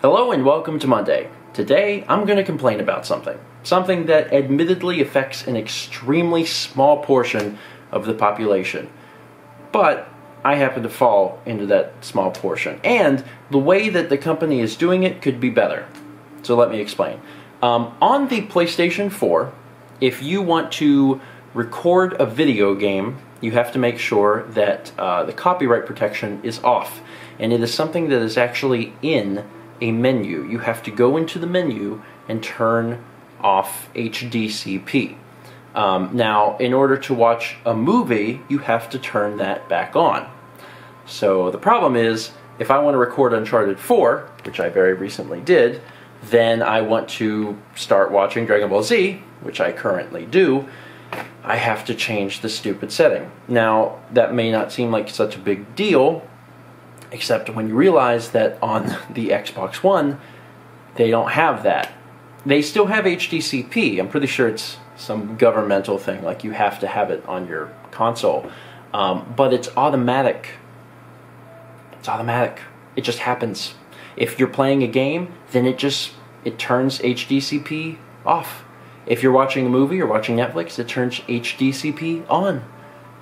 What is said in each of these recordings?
Hello and welcome to Monday. Today I'm going to complain about something that admittedly affects an extremely small portion of the population. But I happen to fall into that small portion, and the way that the company is doing it could be better. So let me explain. On the PlayStation 4, if you want to record a video game, you have to make sure that the copyright protection is off, and it is something that is actually in a menu. You have to go into the menu and turn off HDCP. Now, in order to watch a movie, you have to turn that back on. So the problem is, if I want to record Uncharted 4, which I very recently did, then I want to start watching Dragon Ball Z, which I currently do, I have to change the stupid setting. Now, that may not seem like such a big deal, except when you realize that on the Xbox One, they don't have that. They still have HDCP. I'm pretty sure it's some governmental thing, like you have to have it on your console. But it's automatic. It's automatic. It just happens. If you're playing a game, then it turns HDCP off. If you're watching a movie or watching Netflix, it turns HDCP on.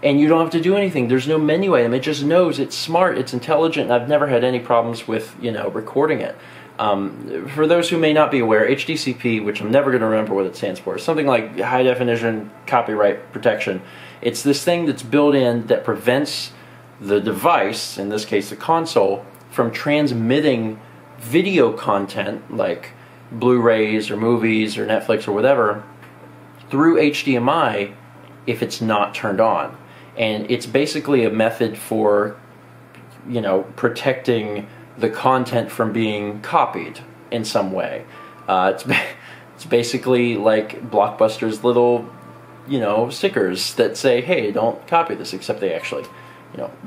And you don't have to do anything. There's no menu item. It just knows. It's smart. It's intelligent. And I've never had any problems with, recording it. For those who may not be aware, HDCP, which I'm never going to remember what it stands for, is something like High Definition Copyright Protection. It's this thing that's built in that prevents the device, in this case the console, from transmitting video content like Blu-rays or movies or Netflix or whatever through HDMI if it's not turned on. And it's basically a method for, protecting the content from being copied in some way. It's basically like Blockbuster's little, stickers that say, hey, don't copy this, except they actually,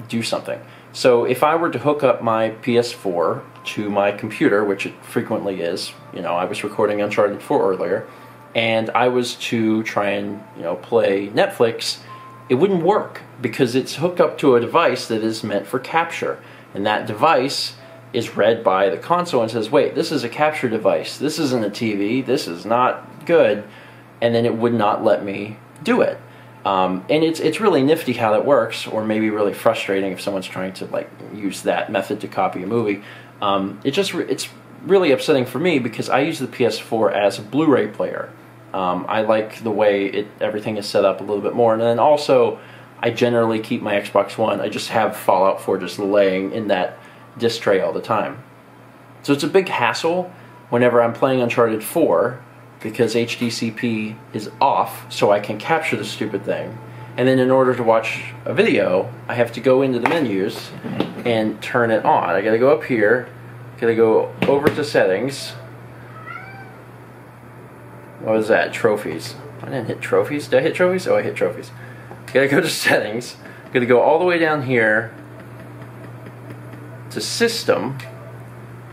do something. So if I were to hook up my PS4 to my computer, which it frequently is, I was recording Uncharted 4 earlier, and I was to try and, play Netflix, it wouldn't work because it's hooked up to a device that is meant for capture. And that device is read by the console and says, wait, this is a capture device. This isn't a TV. This is not good. And then it would not let me do it. And it's really nifty how that works, or maybe really frustrating if someone's trying to use that method to copy a movie. It's really upsetting for me because I use the PS4 as a Blu-ray player. I like the way everything is set up a little bit more, and then also I generally keep my Xbox One. I just have Fallout 4 just laying in that disc tray all the time. So it's a big hassle whenever I'm playing Uncharted 4 because HDCP is off, so I can capture the stupid thing. And then in order to watch a video, I have to go into the menus and turn it on. I gotta go up here, gotta go over to settings. What was that? Trophies. I didn't hit trophies. Did I hit trophies? Oh, I hit trophies. Gotta go to settings. Gotta go all the way down here to system.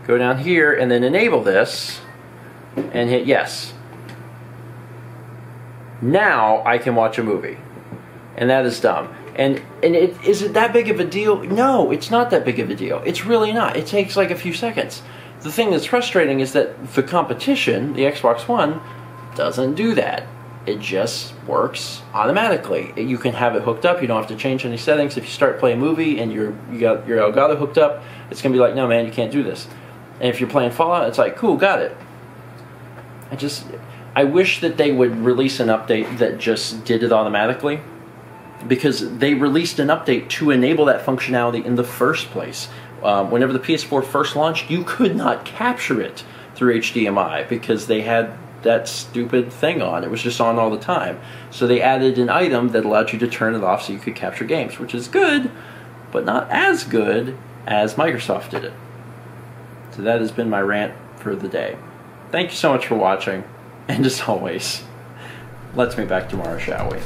Go down here and then enable this and hit yes. Now I can watch a movie. And that is dumb. And is it that big of a deal? No, it's not that big of a deal. It's really not. It takes like a few seconds. The thing that's frustrating is that the competition, the Xbox One, doesn't do that. It just works automatically. You can have it hooked up. You don't have to change any settings. If you start playing a movie and you got your Elgato hooked up, it's gonna be like, no man, you can't do this. And if you're playing Fallout, it's like, cool, got it. I wish that they would release an update that just did it automatically, because they released an update to enable that functionality in the first place. Whenever the PS4 first launched, you could not capture it through HDMI because they had that stupid thing on. It was just on all the time. So they added an item that allowed you to turn it off so you could capture games, which is good, but not as good as Microsoft did it. So that has been my rant for the day. Thank you so much for watching, and as always, let's meet back tomorrow, shall we?